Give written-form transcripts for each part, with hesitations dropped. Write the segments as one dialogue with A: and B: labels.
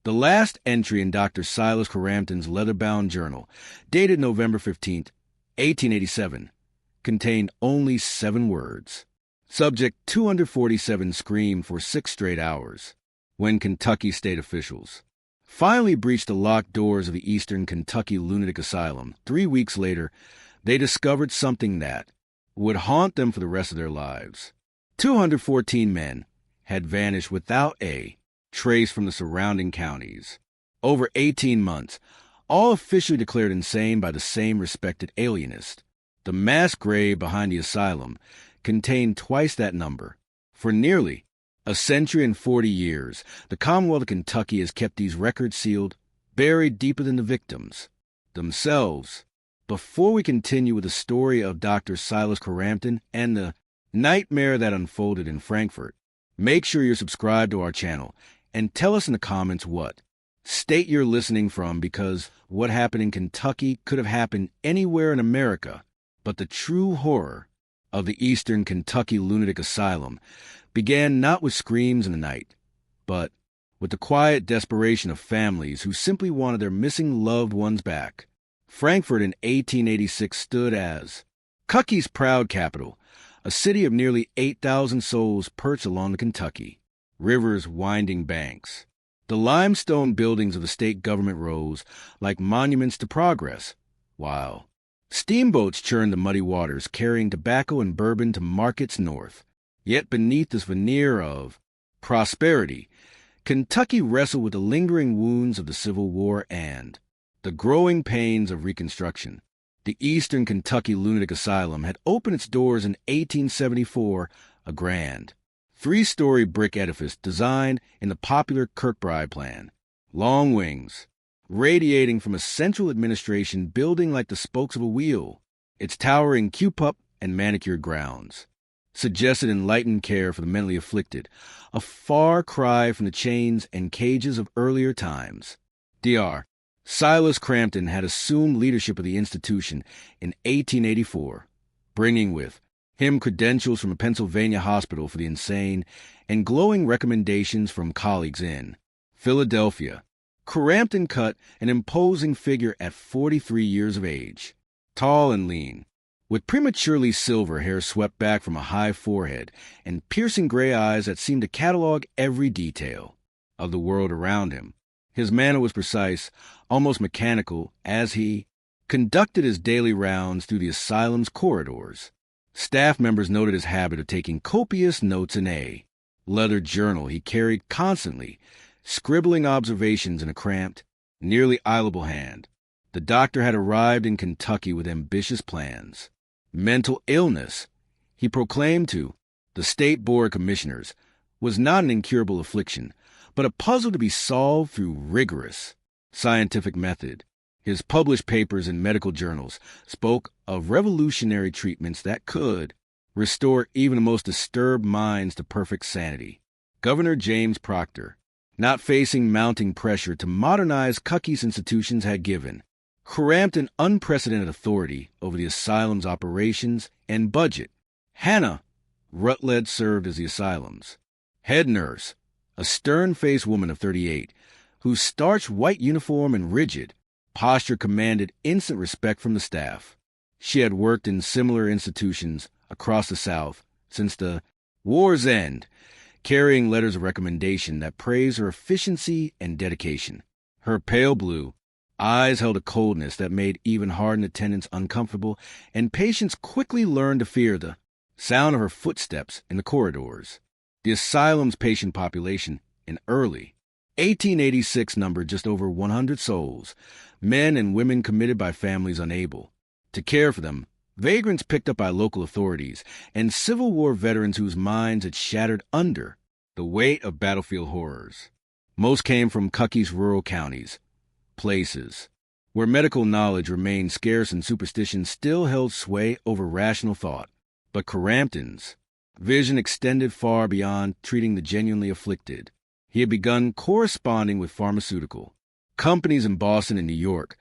A: The last entry in Dr. Silas Crampton's leather-bound journal, dated November 15th, 1887, contained only 7 words. Subject 247 screamed for 6 straight hours when Kentucky state officials finally breached the locked doors of the Eastern Kentucky Lunatic Asylum. 3 weeks later, they discovered something that would haunt them for the rest of their lives. 214 men had vanished without a trace from the surrounding counties. Over 18 months, all officially declared insane by the same respected alienist. The mass grave behind the asylum contained twice that number. For nearly a century and 40 years, the Commonwealth of Kentucky has kept these records sealed, buried deeper than the victims themselves. Before we continue with the story of Dr. Silas Crampton and the nightmare that unfolded in Frankfort, make sure you're subscribed to our channel and tell us in the comments what state you're listening from, because what happened in Kentucky could have happened anywhere in America. But the true horror of the Eastern Kentucky Lunatic Asylum began not with screams in the night, but with the quiet desperation of families who simply wanted their missing loved ones back. Frankfort in 1886 stood as Kentucky's proud capital, a city of nearly 8,000 souls perched along the Kentucky River's winding banks. The limestone buildings of the state government rose like monuments to progress, while steamboats churned the muddy waters, carrying tobacco and bourbon to markets north. Yet beneath this veneer of prosperity, Kentucky wrestled with the lingering wounds of the Civil War and the growing pains of Reconstruction. The Eastern Kentucky Lunatic Asylum had opened its doors in 1874, a grand 3-story brick edifice designed in the popular Kirkbride plan. Long wings, radiating from a central administration building like the spokes of a wheel, its towering Q-pup and manicured grounds suggested enlightened care for the mentally afflicted, a far cry from the chains and cages of earlier times. Dr. Silas Crampton had assumed leadership of the institution in 1884, bringing with him credentials from a Pennsylvania hospital for the insane and glowing recommendations from colleagues in Philadelphia. Crampton cut an imposing figure at 43 years of age, tall and lean, with prematurely silver hair swept back from a high forehead and piercing gray eyes that seemed to catalog every detail of the world around him. His manner was precise, almost mechanical, as he conducted his daily rounds through the asylum's corridors. Staff members noted his habit of taking copious notes in a leather journal he carried constantly, scribbling observations in a cramped, nearly illegible hand. The doctor had arrived in Kentucky with ambitious plans. Mental illness, he proclaimed to the State Board of Commissioners, was not an incurable affliction, but a puzzle to be solved through rigorous scientific method. His published papers in medical journals spoke of revolutionary treatments that could restore even the most disturbed minds to perfect sanity. Governor James Proctor, not facing mounting pressure to modernize Kentucky's institutions, had given Crampton unprecedented authority over the asylum's operations and budget. Hannah Rutledge served as the asylum's head nurse, a stern-faced woman of 38, whose starched white uniform and rigid posture commanded instant respect from the staff. She had worked in similar institutions across the South since the war's end, carrying letters of recommendation that praised her efficiency and dedication. Her pale blue eyes held a coldness that made even hardened attendants uncomfortable, and patients quickly learned to fear the sound of her footsteps in the corridors. The asylum's patient population in early 1886 numbered just over 100 souls, men and women committed by families unable to care for them, vagrants picked up by local authorities, and Civil War veterans whose minds had shattered under the weight of battlefield horrors. Most came from Kentucky's rural counties, places where medical knowledge remained scarce and superstition still held sway over rational thought. But Crampton's vision extended far beyond treating the genuinely afflicted. He had begun corresponding with pharmaceutical companies in Boston and New York,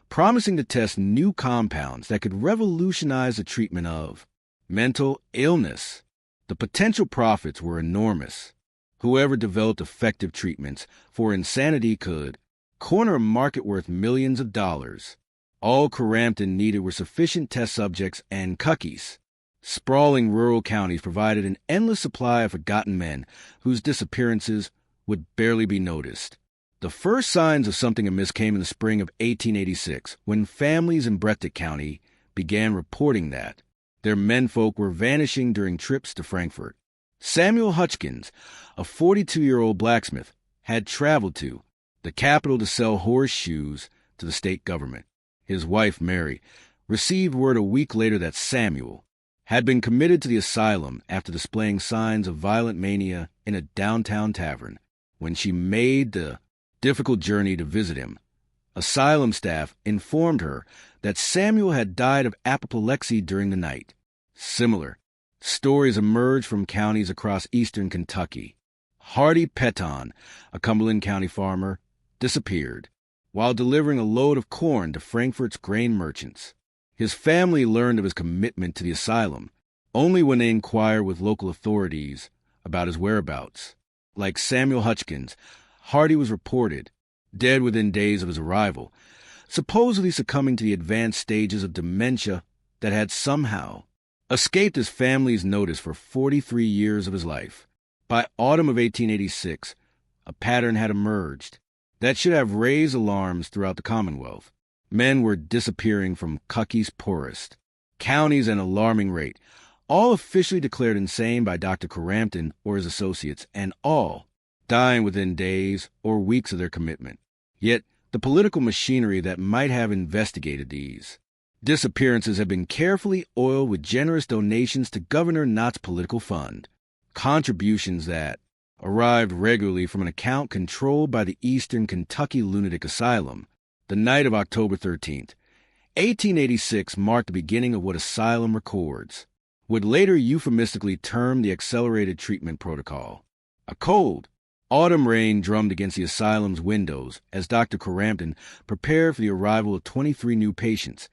A: promising to test new compounds that could revolutionize the treatment of mental illness. The potential profits were enormous. Whoever developed effective treatments for insanity could corner a market worth millions of dollars. All Crampton needed were sufficient test subjects and cookies. Sprawling rural counties provided an endless supply of forgotten men whose disappearances would barely be noticed. The first signs of something amiss came in the spring of 1886, when families in Breathitt County began reporting that their menfolk were vanishing during trips to Frankfort. Samuel Hutchins, a 42-year-old blacksmith, had traveled to the capital to sell horseshoes to the state government. His wife, Mary, received word a week later that Samuel had been committed to the asylum after displaying signs of violent mania in a downtown tavern. When she made the difficult journey to visit him, asylum staff informed her that Samuel had died of apoplexy during the night. Similar stories emerged from counties across eastern Kentucky. Hardy Petton, a Cumberland County farmer, disappeared while delivering a load of corn to Frankfort's grain merchants. His family learned of his commitment to the asylum only when they inquired with local authorities about his whereabouts. Like Samuel Hutchins, Hardy was reported dead within days of his arrival, supposedly succumbing to the advanced stages of dementia that had somehow escaped his family's notice for 43 years of his life. By autumn of 1886, a pattern had emerged that should have raised alarms throughout the Commonwealth. Men were disappearing from Kentucky's poorest counties at an alarming rate, all officially declared insane by Dr. Crampton or his associates, and all dying within days or weeks of their commitment. Yet the political machinery that might have investigated these disappearances had been carefully oiled with generous donations to Governor Knott's political fund, contributions that arrived regularly from an account controlled by the Eastern Kentucky Lunatic Asylum. The night of October 13th, 1886 marked the beginning of what Asylum Records would later euphemistically term the Accelerated Treatment Protocol. A cold autumn rain drummed against the asylum's windows as Dr. Crampton prepared for the arrival of 23 new patients,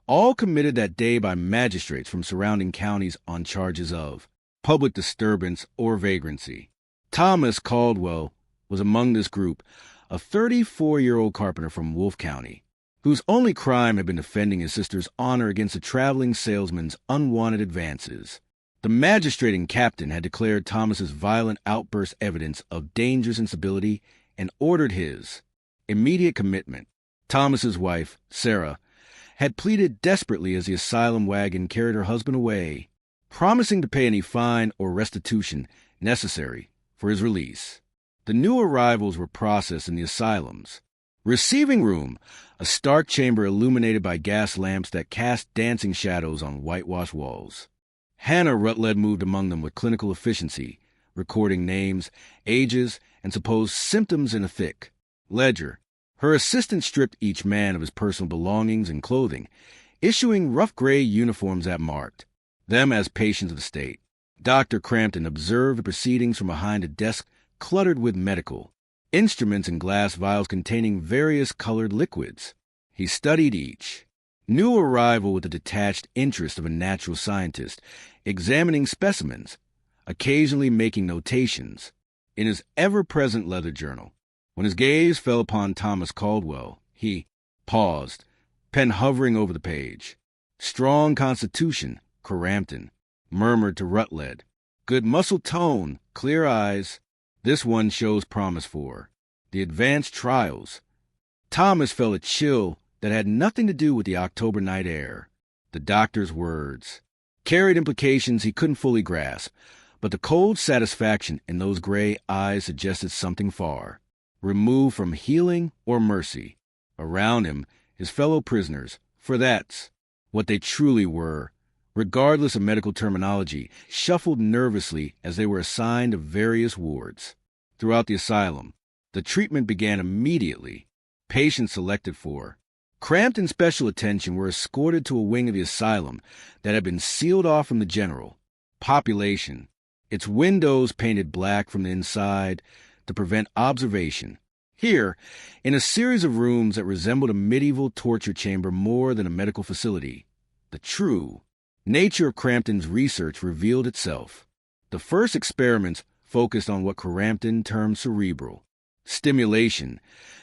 A: all committed that day by magistrates from surrounding counties on charges of public disturbance or vagrancy. Thomas Caldwell was among this group, a 34-year-old carpenter from Wolfe County, whose only crime had been defending his sister's honor against a traveling salesman's unwanted advances. The magistrating captain had declared Thomas's violent outburst evidence of dangerous instability and ordered his immediate commitment. Thomas's wife, Sarah, had pleaded desperately as the asylum wagon carried her husband away, promising to pay any fine or restitution necessary for his release. The new arrivals were processed in the asylum's receiving room, a stark chamber illuminated by gas lamps that cast dancing shadows on whitewashed walls. Hannah Rutledge moved among them with clinical efficiency, recording names, ages, and supposed symptoms in a thick ledger. Her assistant stripped each man of his personal belongings and clothing, issuing rough gray uniforms that marked them as patients of the state. Dr. Crampton observed the proceedings from behind a desk cluttered with medical instruments and glass vials containing various colored liquids. He studied each new arrival with the detached interest of a natural scientist, examining specimens, occasionally making notations in his ever-present leather journal. When his gaze fell upon Thomas Caldwell, he paused, pen hovering over the page. Strong constitution, Crampton murmured to Rutledge. Good muscle tone, clear eyes. This one shows promise for the advanced trials. Thomas felt a chill that had nothing to do with the October night air. The doctor's words carried implications he couldn't fully grasp, but the cold satisfaction in those gray eyes suggested something far removed from healing or mercy. Around him, his fellow prisoners, for that's what they truly were, regardless of medical terminology, shuffled nervously as they were assigned to various wards. Throughout the asylum, the treatment began immediately. Patients selected for Crampton special attention were escorted to a wing of the asylum that had been sealed off from the general population, its windows painted black from the inside to prevent observation. Here, in a series of rooms that resembled a medieval torture chamber more than a medical facility, the true nature of Crampton's research revealed itself. The first experiments focused on what Crampton termed cerebral stimulation,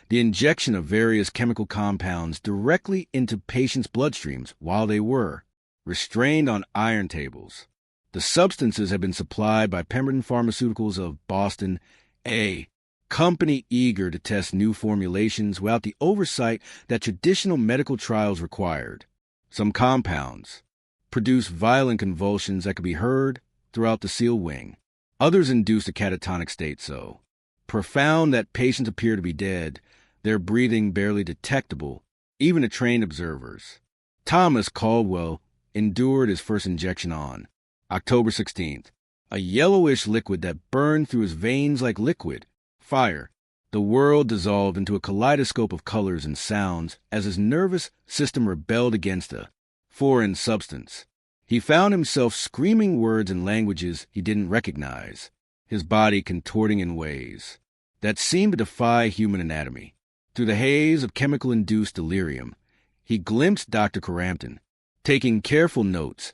A: the injection of various chemical compounds directly into patients' bloodstreams while they were restrained on iron tables. The substances had been supplied by Pemberton Pharmaceuticals of Boston, a company eager to test new formulations without the oversight that traditional medical trials required. Some compounds produced violent convulsions that could be heard throughout the SEAL wing. Others induced a catatonic state so profound that patients appear to be dead, their breathing barely detectable, even to trained observers. Thomas Caldwell endured his first injection on October 16th, a yellowish liquid that burned through his veins like liquid fire. The world dissolved into a kaleidoscope of colors and sounds as his nervous system rebelled against a foreign substance. He found himself screaming words in languages he didn't recognize, his body contorting in ways that seemed to defy human anatomy. Through the haze of chemical-induced delirium, he glimpsed Dr. Crampton, taking careful notes,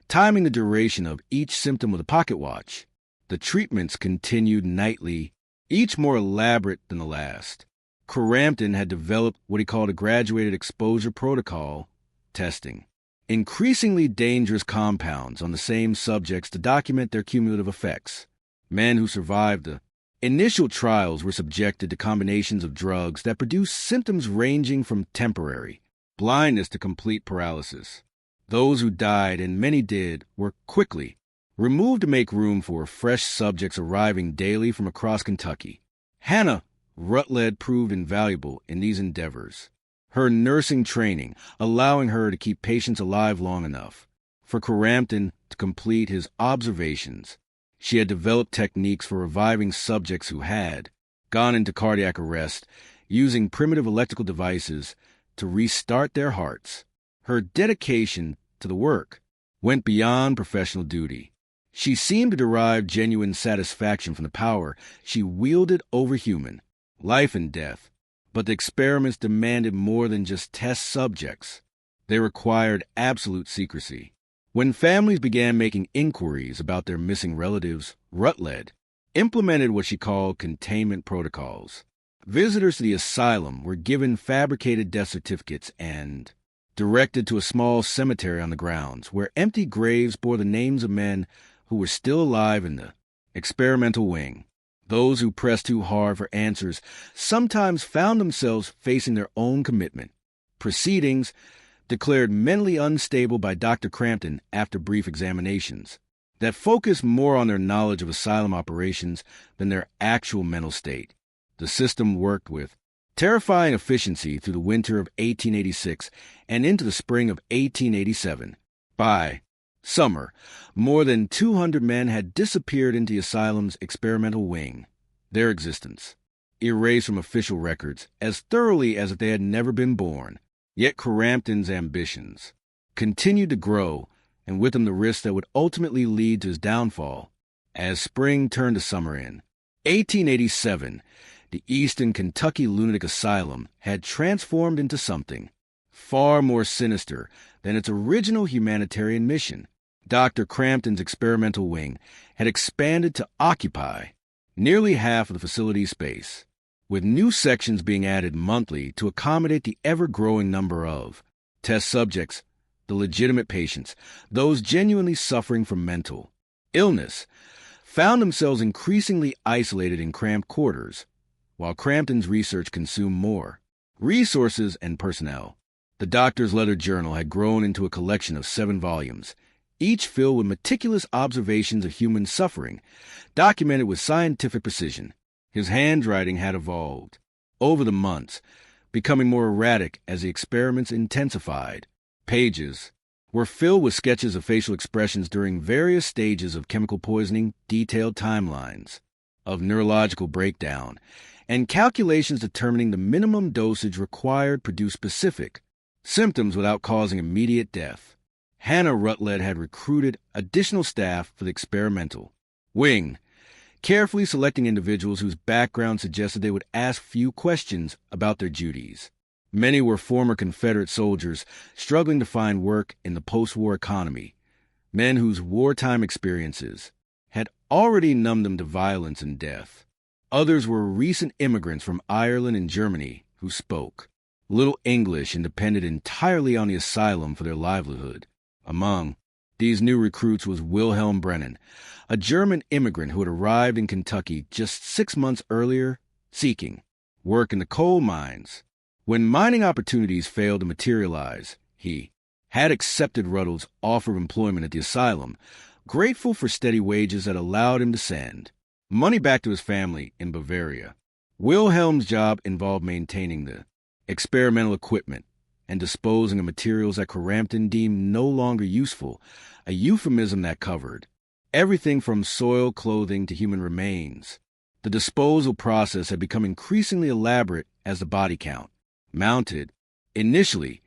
A: timing the duration of each symptom with a pocket watch. The treatments continued nightly, each more elaborate than the last. Crampton had developed what he called a graduated exposure protocol testing increasingly dangerous compounds on the same subjects to document their cumulative effects. Men who survived the initial trials were subjected to combinations of drugs that produced symptoms ranging from temporary blindness to complete paralysis. Those who died, and many did, were quickly removed to make room for fresh subjects arriving daily from across Kentucky. Hannah Rutledge proved invaluable in these endeavors, her nursing training allowing her to keep patients alive long enough for Crampton to complete his observations. She had developed techniques for reviving subjects who had gone into cardiac arrest, using primitive electrical devices to restart their hearts. Her dedication to the work went beyond professional duty. She seemed to derive genuine satisfaction from the power she wielded over human life and death. But the experiments demanded more than just test subjects. They required absolute secrecy. When families began making inquiries about their missing relatives, Rutledge implemented what she called containment protocols. Visitors to the asylum were given fabricated death certificates and directed to a small cemetery on the grounds, where empty graves bore the names of men who were still alive in the experimental wing. Those who pressed too hard for answers sometimes found themselves facing their own commitment. Proceedings declared mentally unstable by Dr. Crampton after brief examinations that focused more on their knowledge of asylum operations than their actual mental state. The system worked with terrifying efficiency through the winter of 1886 and into the spring of 1887. By summer, more than 200 men had disappeared into the asylum's experimental wing, their existence erased from official records as thoroughly as if they had never been born. Yet Crampton's ambitions continued to grow, and with them the risks that would ultimately lead to his downfall. As spring turned to summer in 1887, the Eastern Kentucky Lunatic Asylum had transformed into something far more sinister than its original humanitarian mission. Dr. Crampton's experimental wing had expanded to occupy nearly half of the facility's space, with new sections being added monthly to accommodate the ever-growing number of test subjects, the legitimate patients, those genuinely suffering from mental illness, found themselves increasingly isolated in cramped quarters, while Crampton's research consumed more resources and personnel. The doctor's leather journal had grown into a collection of 7 volumes, each filled with meticulous observations of human suffering, documented with scientific precision. His handwriting had evolved over the months, becoming more erratic as the experiments intensified. Pages were filled with sketches of facial expressions during various stages of chemical poisoning, detailed timelines of neurological breakdown, and calculations determining the minimum dosage required to produce specific symptoms without causing immediate death. Hannah Rutledge had recruited additional staff for the experimental wing, carefully selecting individuals whose background suggested they would ask few questions about their duties. Many were former Confederate soldiers struggling to find work in the post-war economy, men whose wartime experiences had already numbed them to violence and death. Others were recent immigrants from Ireland and Germany who spoke little English and depended entirely on the asylum for their livelihood. Among these new recruits was Wilhelm Brennan, a German immigrant who had arrived in Kentucky just 6 months earlier, seeking work in the coal mines. When mining opportunities failed to materialize, he had accepted Ruddle's offer of employment at the asylum, grateful for steady wages that allowed him to send money back to his family in Bavaria. Wilhelm's job involved maintaining the experimental equipment and disposing of materials that Crampton deemed no longer useful, a euphemism that covered everything from soiled clothing to human remains. The disposal process had become increasingly elaborate as the body count mounted. Initially,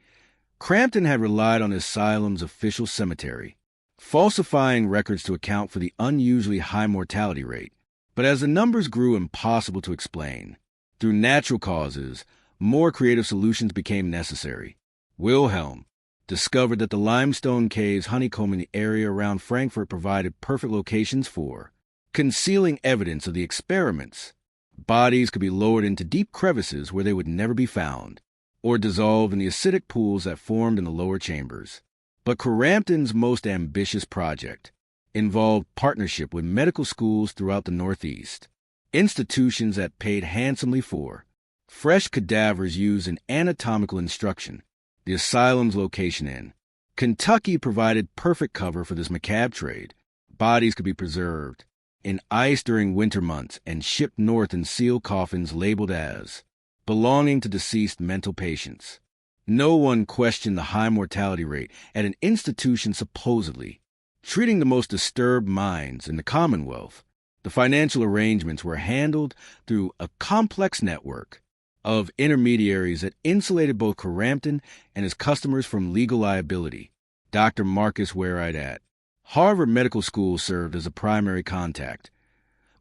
A: Crampton had relied on the asylum's official cemetery, falsifying records to account for the unusually high mortality rate. But as the numbers grew impossible to explain, through natural causes, more creative solutions became necessary. Wilhelm discovered that the limestone caves honeycombing the area around Frankfurt provided perfect locations for concealing evidence of the experiments. Bodies could be lowered into deep crevices where they would never be found, or dissolved in the acidic pools that formed in the lower chambers. But Crampton's most ambitious project involved partnership with medical schools throughout the Northeast, institutions that paid handsomely for fresh cadavers used in anatomical instruction. The asylum's location in Kentucky provided perfect cover for this macabre trade. Bodies could be preserved in ice during winter months and shipped north in sealed coffins labeled as belonging to deceased mental patients. No one questioned the high mortality rate at an institution supposedly treating the most disturbed minds in the Commonwealth. The financial arrangements were handled through a complex network of intermediaries that insulated both Crampton and his customers from legal liability. Dr. Marcus Waright at Harvard Medical School served as a primary contact,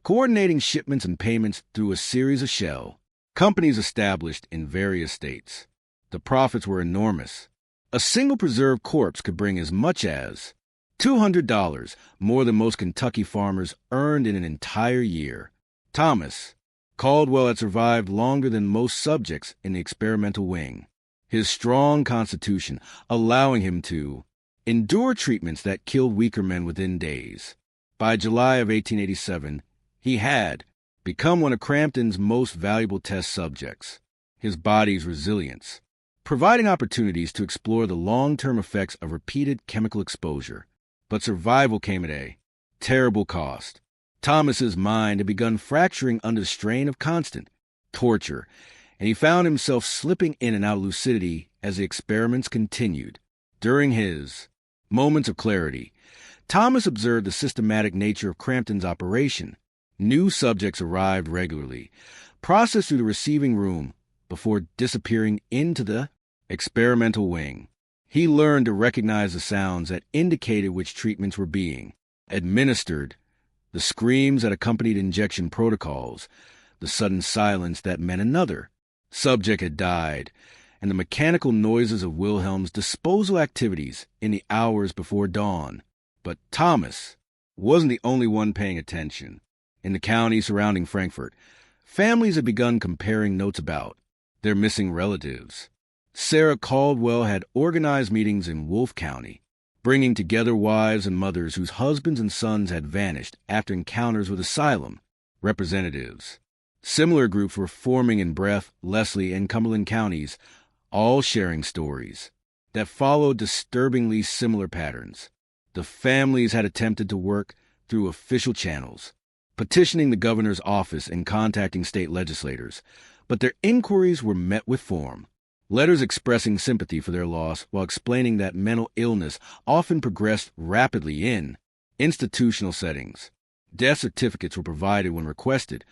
A: coordinating shipments and payments through a series of shell companies established in various states. The profits were enormous. A single preserved corpse could bring as much as $200, more than most Kentucky farmers earned in an entire year. Thomas Caldwell had survived longer than most subjects in the experimental wing, his strong constitution allowing him to endure treatments that killed weaker men within days. By July of 1887, he had become one of Crampton's most valuable test subjects. His body's resilience, providing opportunities to explore the long-term effects of repeated chemical exposure. But survival came at a terrible cost. Thomas's mind had begun fracturing under the strain of constant torture, and he found himself slipping in and out of lucidity as the experiments continued. During his moments of clarity, Thomas observed the systematic nature of Crampton's operation. New subjects arrived regularly, processed through the receiving room before disappearing into the experimental wing. He learned to recognize the sounds that indicated which treatments were being administered, the screams that accompanied injection protocols, the sudden silence that meant another subject had died, and the mechanical noises of Wilhelm's disposal activities in the hours before dawn. But Thomas wasn't the only one paying attention. In the county surrounding Frankfurt, families had begun comparing notes about their missing relatives. Sarah Caldwell had organized meetings in Wolfe County, bringing together wives and mothers whose husbands and sons had vanished after encounters with asylum representatives. Similar groups were forming in Breath, Leslie, and Cumberland counties, all sharing stories that followed disturbingly similar patterns. The families had attempted to work through official channels, petitioning the governor's office and contacting state legislators, but their inquiries were met with form. Letters expressing sympathy for their loss while explaining that mental illness often progressed rapidly in institutional settings. Death certificates were provided when requested,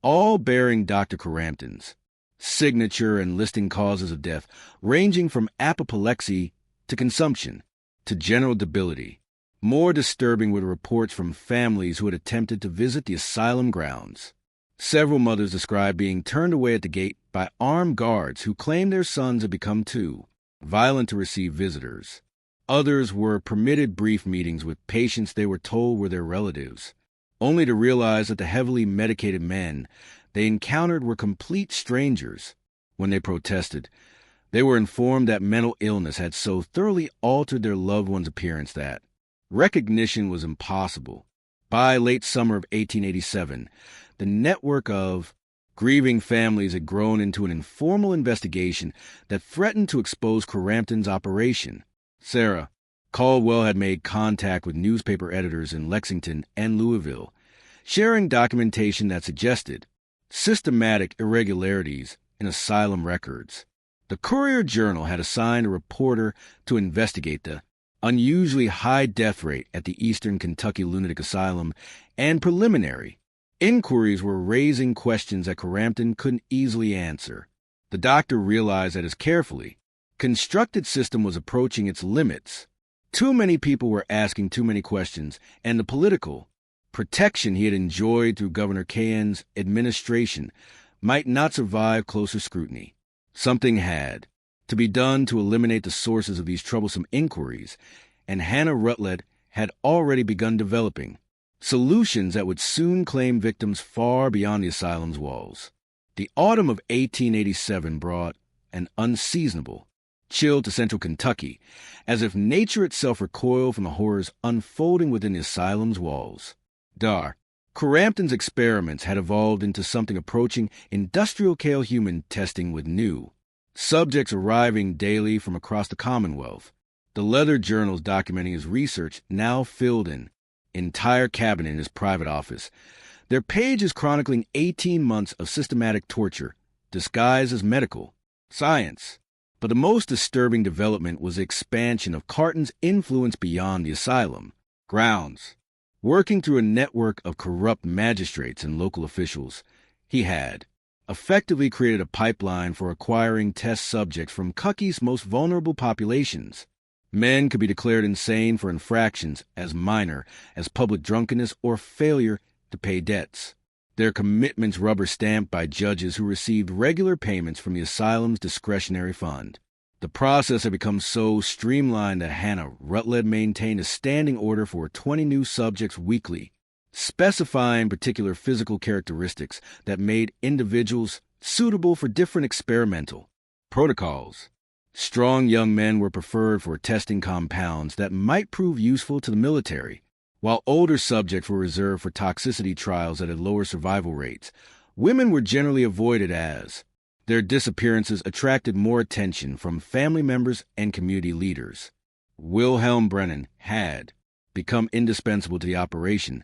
A: all bearing Dr. Crampton's signature and listing causes of death ranging from apoplexy to consumption to general debility. More disturbing were the reports from families who had attempted to visit the asylum grounds. Several mothers described being turned away at the gate by armed guards who claimed their sons had become too violent to receive visitors. Others were permitted brief meetings with patients they were told were their relatives. only to realize that the heavily medicated men they encountered were complete strangers. When they protested, they were informed that mental illness had so thoroughly altered their loved one's appearance that recognition was impossible. By late summer of 1887, the network of grieving families had grown into an informal investigation that threatened to expose Crampton's operation. Sarah Caldwell had made contact with newspaper editors in Lexington and Louisville, sharing documentation that suggested systematic irregularities in asylum records. The Courier-Journal had assigned a reporter to investigate the unusually high death rate at the Eastern Kentucky Lunatic Asylum, and preliminary inquiries were raising questions that Crampton couldn't easily answer. The doctor realized that his carefully constructed system was approaching its limits. Too many people were asking too many questions, and the political protection he had enjoyed through Governor Cahen's administration might not survive closer scrutiny. Something had to be done to eliminate the sources of these troublesome inquiries, and Hannah Rutledge had already begun developing solutions that would soon claim victims far beyond the asylum's walls. The autumn of 1887 brought an unseasonable chill to central Kentucky, as if nature itself recoiled from the horrors unfolding within the asylum's walls. Crampton's experiments had evolved into something approaching industrial-scale human testing, with new subjects arriving daily from across the Commonwealth. The leather journals documenting his research now filled an entire cabinet in his private office, their pages chronicling 18 months of systematic torture, disguised as medical science. But the most disturbing development was the expansion of Carton's influence beyond the asylum grounds. Working through a network of corrupt magistrates and local officials, he had effectively created a pipeline for acquiring test subjects from Kentucky's most vulnerable populations. Men could be declared insane for infractions as minor as public drunkenness or failure to pay debts, their commitments rubber-stamped by judges who received regular payments from the asylum's discretionary fund. The process had become so streamlined that Hannah Rutledge maintained a standing order for 20 new subjects weekly, specifying particular physical characteristics that made individuals suitable for different experimental protocols. Strong young men were preferred for testing compounds that might prove useful to the military, while older subjects were reserved for toxicity trials that had lower survival rates. Women were generally avoided as their disappearances attracted more attention from family members and community leaders. Wilhelm Brennan had become indispensable to the operation,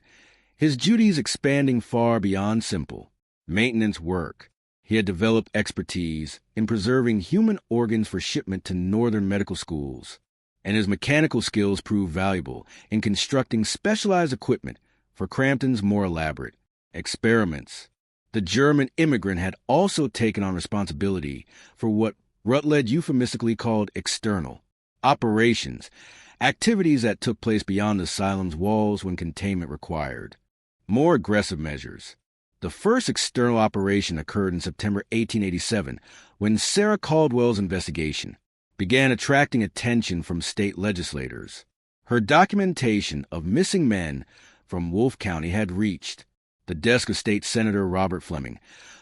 A: his duties expanding far beyond simple maintenance work. He had developed expertise in preserving human organs for shipment to northern medical schools, and his mechanical skills proved valuable in constructing specialized equipment for Crampton's more elaborate experiments. The German immigrant had also taken on responsibility for what Rutledge euphemistically called external operations, activities that took place beyond the asylum's walls when containment required more aggressive measures. The first external operation occurred in September 1887, when Sarah Caldwell's investigation began attracting attention from state legislators. Her documentation of missing men from Wolfe County had reached the desk of State Senator Robert Fleming,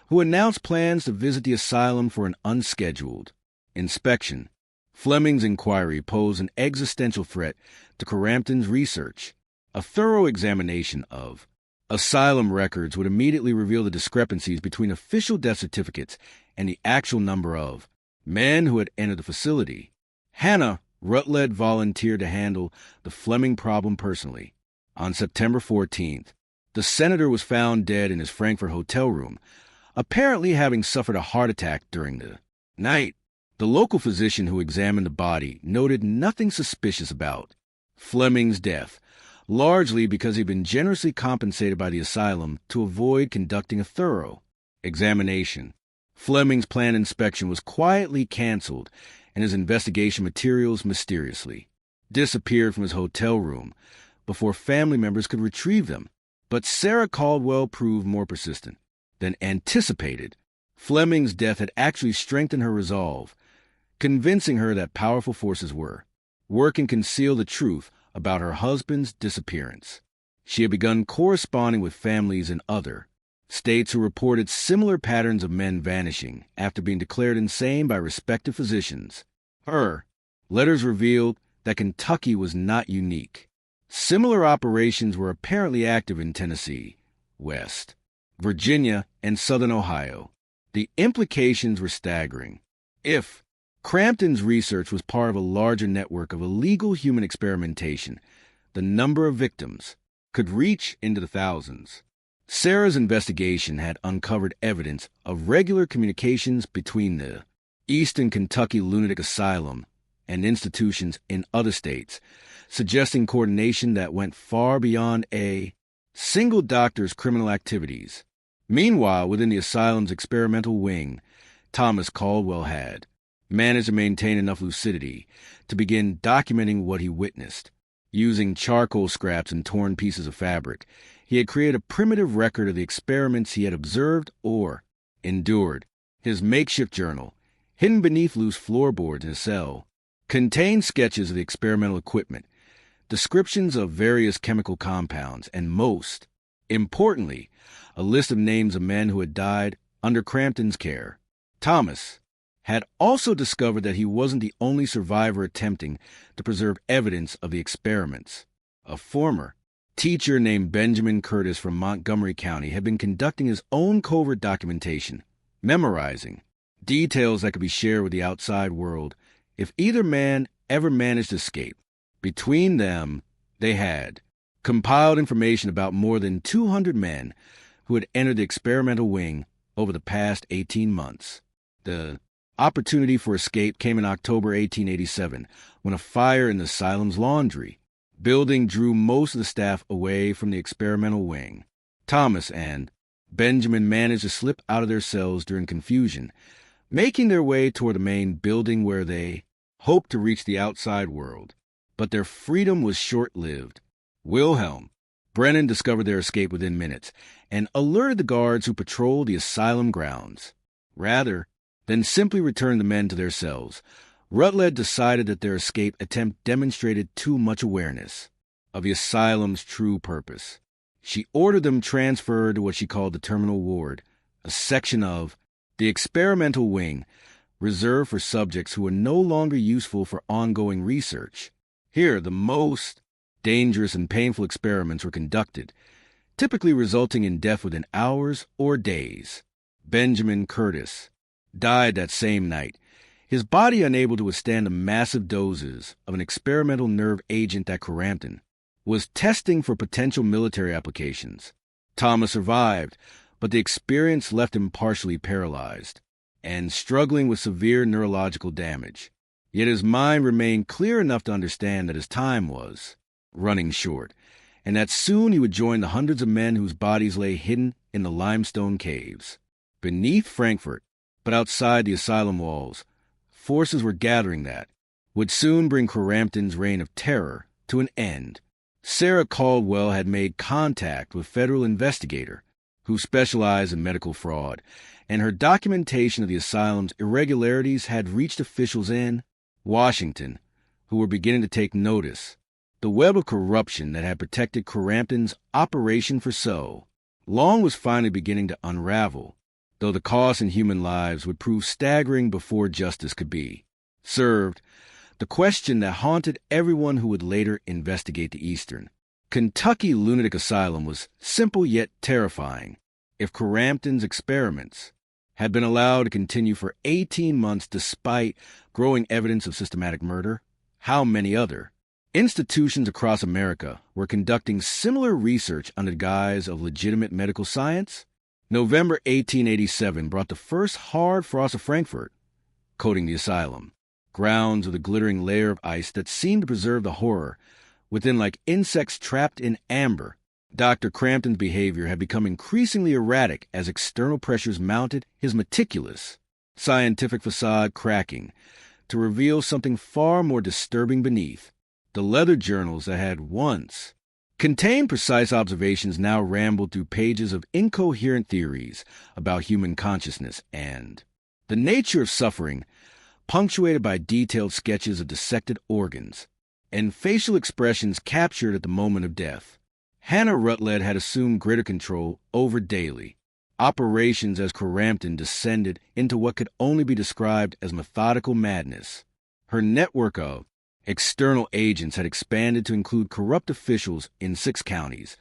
A: who announced plans to visit the asylum for an unscheduled inspection. Fleming's inquiry posed an existential threat to Crampton's research. A thorough examination of asylum records would immediately reveal the discrepancies between official death certificates and the actual number of men who had entered the facility. Hannah Rutledge volunteered to handle the Fleming problem personally. On September 14th, the senator was found dead in his Frankfurt hotel room, apparently having suffered a heart attack during the night. The local physician who examined the body noted nothing suspicious about Fleming's death, largely because he'd been generously compensated by the asylum to avoid conducting a thorough examination. Fleming's planned inspection was quietly canceled, and his investigation materials mysteriously disappeared from his hotel room before family members could retrieve them. But Sarah Caldwell proved more persistent than anticipated. Fleming's death had actually strengthened her resolve, convincing her that powerful forces were working to conceal the truth about her husband's disappearance. She had begun corresponding with families in other states who reported similar patterns of men vanishing after being declared insane by respective physicians. Her letters revealed that Kentucky was not unique. Similar operations were apparently active in Tennessee, West Virginia, and Southern Ohio. The implications were staggering. If Crampton's research was part of a larger network of illegal human experimentation, the number of victims could reach into the thousands. Sarah's investigation had uncovered evidence of regular communications between the Eastern Kentucky Lunatic Asylum and institutions in other states, suggesting coordination that went far beyond a single doctor's criminal activities. Meanwhile, within the asylum's experimental wing, Thomas Caldwell had managed to maintain enough lucidity to begin documenting what he witnessed. Using charcoal scraps and torn pieces of fabric, he had created a primitive record of the experiments he had observed or endured. His makeshift journal, hidden beneath loose floorboards in a cell, contained sketches of the experimental equipment, descriptions of various chemical compounds, and most importantly, a list of names of men who had died under Crampton's care. Thomas had also discovered that he wasn't the only survivor attempting to preserve evidence of the experiments. A former teacher named Benjamin Curtis from Montgomery County had been conducting his own covert documentation, memorizing details that could be shared with the outside world if either man ever managed to escape. Between them, they had compiled information about more than 200 men who had entered the experimental wing over the past 18 months. The opportunity for escape came in October 1887, when a fire in the asylum's laundry building drew most of the staff away from the experimental wing. Thomas and Benjamin managed to slip out of their cells during confusion, making their way toward the main building where they hoped to reach the outside world. But their freedom was short-lived. Wilhelm Brennan discovered their escape within minutes and alerted the guards who patrolled the asylum grounds. Rather than simply return the men to their cells, Rutledge decided that their escape attempt demonstrated too much awareness of the asylum's true purpose. She ordered them transferred to what she called the terminal ward, a section of the experimental wing reserved for subjects who were no longer useful for ongoing research. Here, the most dangerous and painful experiments were conducted, typically resulting in death within hours or days. Benjamin Curtis died that same night, his body unable to withstand the massive doses of an experimental nerve agent that Crampton was testing for potential military applications. Thomas survived, but the experience left him partially paralyzed and struggling with severe neurological damage. Yet his mind remained clear enough to understand that his time was running short, and that soon he would join the hundreds of men whose bodies lay hidden in the limestone caves. Beneath Frankfort, but outside the asylum walls, forces were gathering that would soon bring Crampton's reign of terror to an end. Sarah Caldwell had made contact with a federal investigator who specialized in medical fraud, and her documentation of the asylum's irregularities had reached officials in Washington who were beginning to take notice. The web of corruption that had protected Crampton's operation for so long was finally beginning to unravel, though the cost in human lives would prove staggering before justice could be served. The question that haunted everyone who would later investigate the Eastern Kentucky Lunatic Asylum was simple yet terrifying. If Crampton's experiments had been allowed to continue for 18 months despite growing evidence of systematic murder, how many other institutions across America were conducting similar research under the guise of legitimate medical science? November 1887 brought the first hard frost of Frankfort, coating the asylum grounds with a glittering layer of ice that seemed to preserve the horror within like insects trapped in amber. Dr. Crampton's behavior had become increasingly erratic as external pressures mounted his meticulous scientific facade cracking to reveal something far more disturbing beneath. The leather journals that had once contained precise observations now rambled through pages of incoherent theories about human consciousness and the nature of suffering, punctuated by detailed sketches of dissected organs and facial expressions captured at the moment of death. Hannah Rutledge had assumed greater control over daily operations as Crampton descended into what could only be described as methodical madness. Her network of external agents had expanded to include corrupt officials in 6 counties,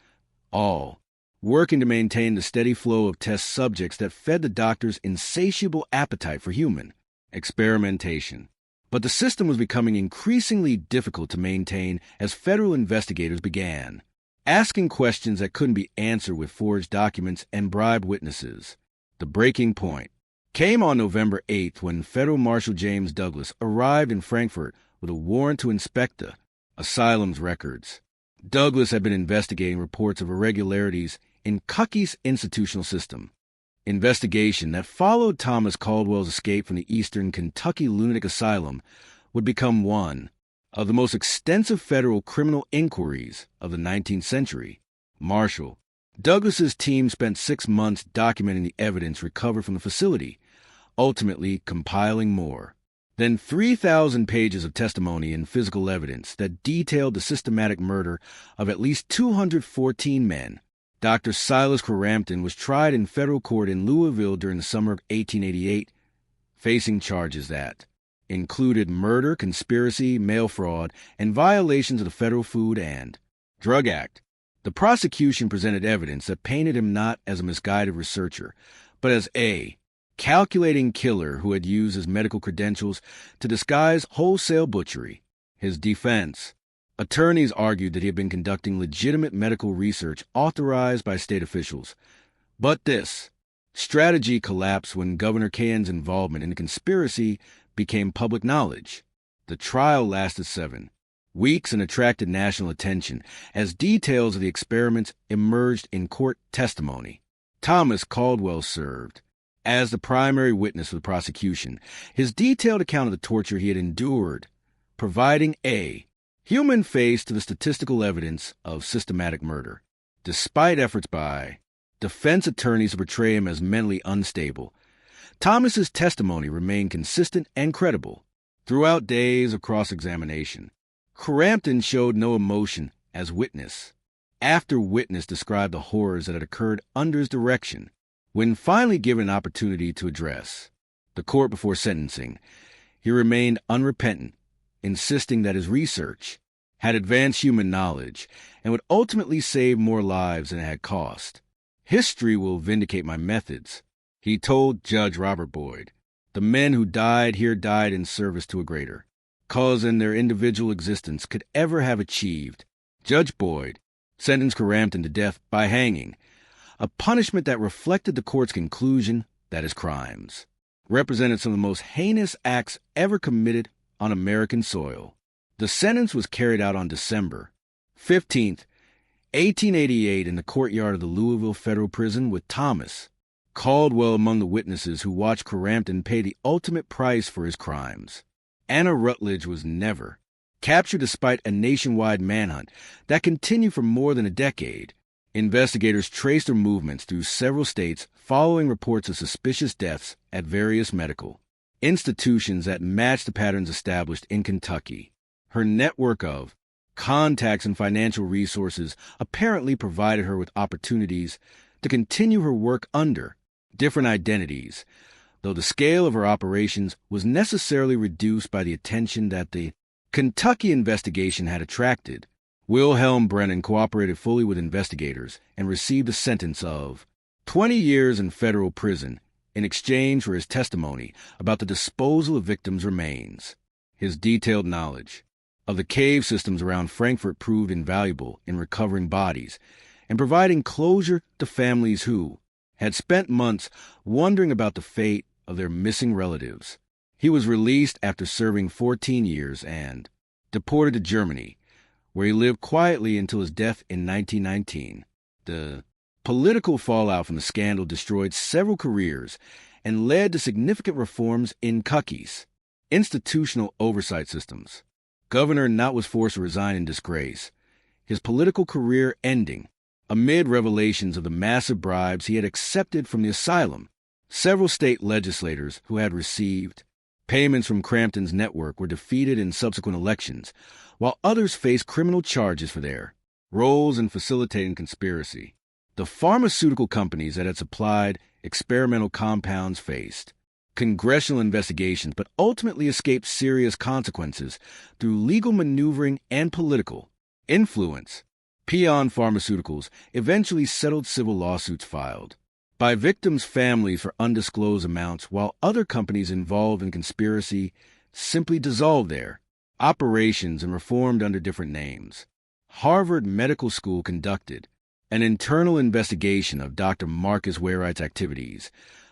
A: all working to maintain the steady flow of test subjects that fed the doctor's insatiable appetite for human experimentation. But the system was becoming increasingly difficult to maintain as federal investigators began asking questions that couldn't be answered with forged documents and bribed witnesses. The breaking point came on November 8th when Federal Marshal James Douglas arrived in Frankfort with a warrant to inspect the asylum's records. Douglas had been investigating reports of irregularities in Kentucky's institutional system. Investigation that followed Thomas Caldwell's escape from the Eastern Kentucky Lunatic Asylum would become one of the most extensive federal criminal inquiries of the 19th century. Marshal Douglas's team spent 6 months documenting the evidence recovered from the facility, ultimately compiling more than 3,000 pages of testimony and physical evidence that detailed the systematic murder of at least 214 men. Dr. Silas Crampton was tried in federal court in Louisville during the summer of 1888, facing charges that included murder, conspiracy, mail fraud, and violations of the Federal Food and Drug Act. The prosecution presented evidence that painted him not as a misguided researcher, but as a calculating killer who had used his medical credentials to disguise wholesale butchery. His defense attorneys argued that he had been conducting legitimate medical research authorized by state officials. But this strategy collapsed when Governor Cain's involvement in the conspiracy became public knowledge. The trial lasted 7 weeks and attracted national attention as details of the experiments emerged in court testimony. Thomas Caldwell served as the primary witness for the prosecution, his detailed account of the torture he had endured, providing a human face to the statistical evidence of systematic murder. Despite efforts by defense attorneys to portray him as mentally unstable, Thomas's testimony remained consistent and credible. Throughout days of cross-examination, Crampton showed no emotion as witness. After witness described the horrors that had occurred under his direction. When finally given an opportunity to address the court before sentencing, he remained unrepentant, insisting that his research had advanced human knowledge and would ultimately save more lives than it had cost. History will vindicate my methods, he told Judge Robert Boyd. The men who died here died in service to a greater cause than their individual existence could ever have achieved. Judge Boyd sentenced Crampton to death by hanging, a punishment that reflected the court's conclusion that his crimes represented some of the most heinous acts ever committed on American soil. The sentence was carried out on December 15th, 1888 in the courtyard of the Louisville Federal Prison with Thomas Caldwell among the witnesses who watched Crampton pay the ultimate price for his crimes. Anna Rutledge was never captured despite a nationwide manhunt that continued for more than a decade. Investigators traced her movements through several states following reports of suspicious deaths at various medical institutions that matched the patterns established in Kentucky. Her network of contacts and financial resources apparently provided her with opportunities to continue her work under different identities, though the scale of her operations was necessarily reduced by the attention that the Kentucky investigation had attracted. Wilhelm Brennan cooperated fully with investigators and received a sentence of 20 years in federal prison in exchange for his testimony about the disposal of victims' remains. His detailed knowledge of the cave systems around Frankfort proved invaluable in recovering bodies and providing closure to families who had spent months wondering about the fate of their missing relatives. He was released after serving 14 years and deported to Germany, where he lived quietly until his death in 1919. The political fallout from the scandal destroyed several careers and led to significant reforms in Kentucky's institutional oversight systems. Governor Knott was forced to resign in disgrace, his political career ending amid revelations of the massive bribes he had accepted from the asylum. Several state legislators who had received payments from Crampton's network were defeated in subsequent elections, while others faced criminal charges for their Roles in facilitating conspiracy. The pharmaceutical companies that had supplied experimental compounds faced congressional investigations but ultimately escaped serious consequences through legal maneuvering and political influence. Peon Pharmaceuticals eventually settled civil lawsuits filed by victims' families for undisclosed amounts, while other companies involved in conspiracy simply dissolved their operations and reformed under different names. Harvard Medical School conducted an internal investigation of Dr. Marcus Wainwright's activities,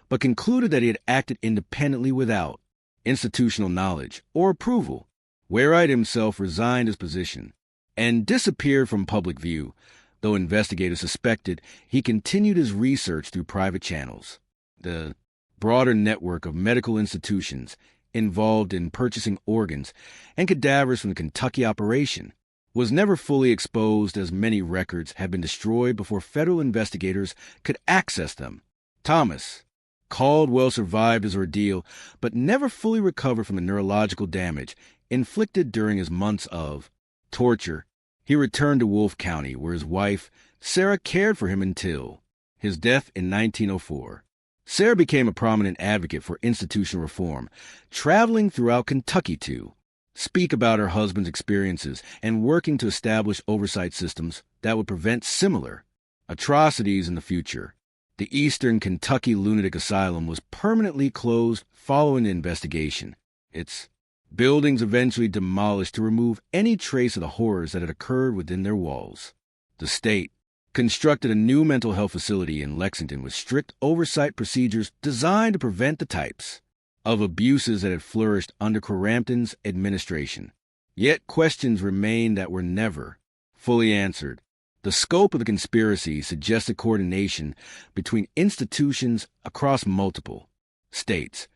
A: but concluded that he had acted independently without institutional knowledge or approval. Wainwright himself resigned his position and disappeared from public view, though investigators suspected he continued his research through private channels. The broader network of medical institutions involved in purchasing organs and cadavers from the Kentucky operation was never fully exposed, as many records had been destroyed before federal investigators could access them. Thomas Caldwell survived his ordeal, but never fully recovered from the neurological damage inflicted during his months of torture. He returned to Wolfe County, where his wife, Sarah, cared for him until his death in 1904. Sarah became a prominent advocate for institutional reform, traveling throughout Kentucky to speak about her husband's experiences and working to establish oversight systems that would prevent similar atrocities in the future. The Eastern Kentucky Lunatic Asylum was permanently closed following the investigation, its buildings eventually demolished to remove any trace of the horrors that had occurred within their walls. The state constructed a new mental health facility in Lexington with strict oversight procedures designed to prevent the types of abuses that had flourished under Crampton's administration. Yet questions remained that were never fully answered. The scope of the conspiracy suggested coordination between institutions across multiple states,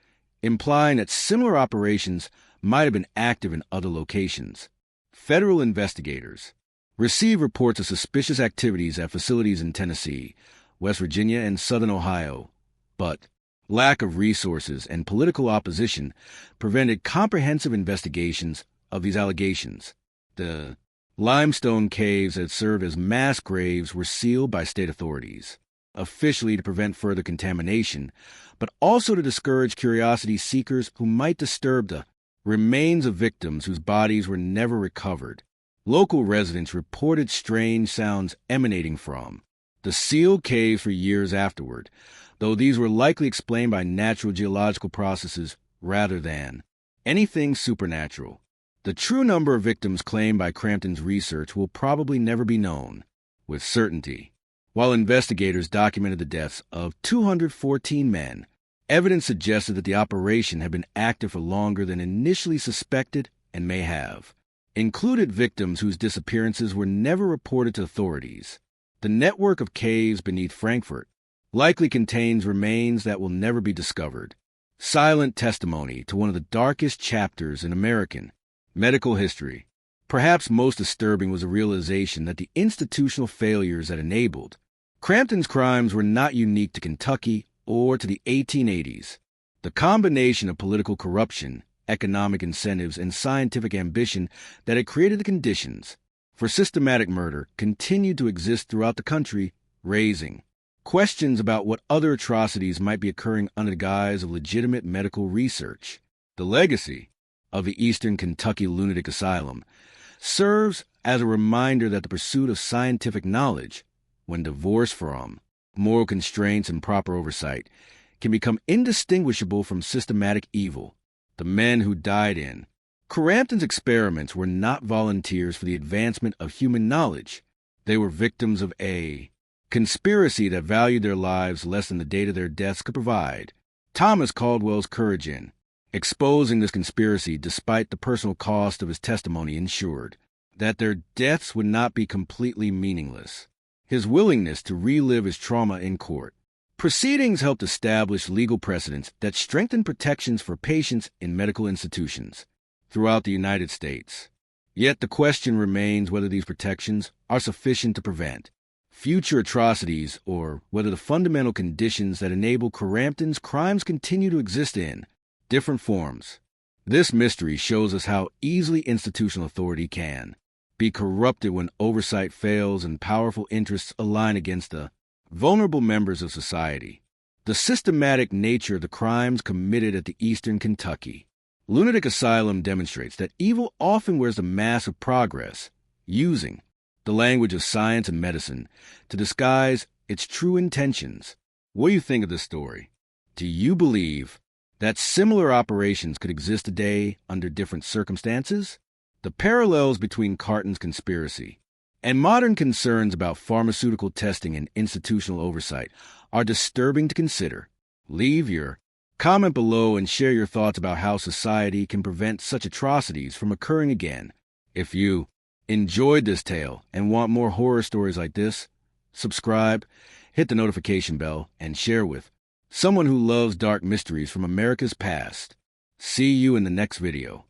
A: implying that similar operations might have been active in other locations. Federal investigators received reports of suspicious activities at facilities in Tennessee, West Virginia, and Southern Ohio, but lack of resources and political opposition prevented comprehensive investigations of these allegations. The limestone caves that served as mass graves were sealed by state authorities, officially to prevent further contamination, but also to discourage curiosity seekers who might disturb the remains of victims whose bodies were never recovered. Local residents reported strange sounds emanating from the sealed caves for years afterward, though these were likely explained by natural geological processes rather than anything supernatural. The true number of victims claimed by Crampton's research will probably never be known with certainty. While investigators documented the deaths of 214 men, evidence suggested that the operation had been active for longer than initially suspected and may have included victims whose disappearances were never reported to authorities. The network of caves beneath Frankfort likely contains remains that will never be discovered. Silent testimony to one of the darkest chapters in American medical history. Perhaps most disturbing was the realization that the institutional failures that enabled Crampton's crimes were not unique to Kentucky or to the 1880s. The combination of political corruption, economic incentives, and scientific ambition that had created the conditions for systematic murder continued to exist throughout the country, raising questions about what other atrocities might be occurring under the guise of legitimate medical research. The legacy of the Eastern Kentucky Lunatic Asylum serves as a reminder that the pursuit of scientific knowledge, when divorced from moral constraints and proper oversight, can become indistinguishable from systematic evil. The men who died in Crampton's experiments were not volunteers for the advancement of human knowledge. They were victims of a conspiracy that valued their lives less than the data their deaths could provide. Thomas Caldwell's courage in exposing this conspiracy, despite the personal cost of his testimony, ensured that their deaths would not be completely meaningless. His willingness to relive his trauma in court proceedings helped establish legal precedents that strengthened protections for patients in medical institutions throughout the United States. Yet the question remains whether these protections are sufficient to prevent future atrocities, or whether the fundamental conditions that enable Crampton's crimes continue to exist in different forms. This mystery shows us how easily institutional authority can be corrupted when oversight fails and powerful interests align against the vulnerable members of society. The systematic nature of the crimes committed at the Eastern Kentucky Lunatic Asylum demonstrates that evil often wears a mask of progress, using the language of science and medicine to disguise its true intentions. What do you think of this story? Do you believe that similar operations could exist today under different circumstances? The parallels between Carton's conspiracy and modern concerns about pharmaceutical testing and institutional oversight are disturbing to consider. Leave your comment below and share your thoughts about how society can prevent such atrocities from occurring again. If you enjoyed this tale and want more horror stories like this, subscribe, hit the notification bell, and share with someone who loves dark mysteries from America's past. See you in the next video.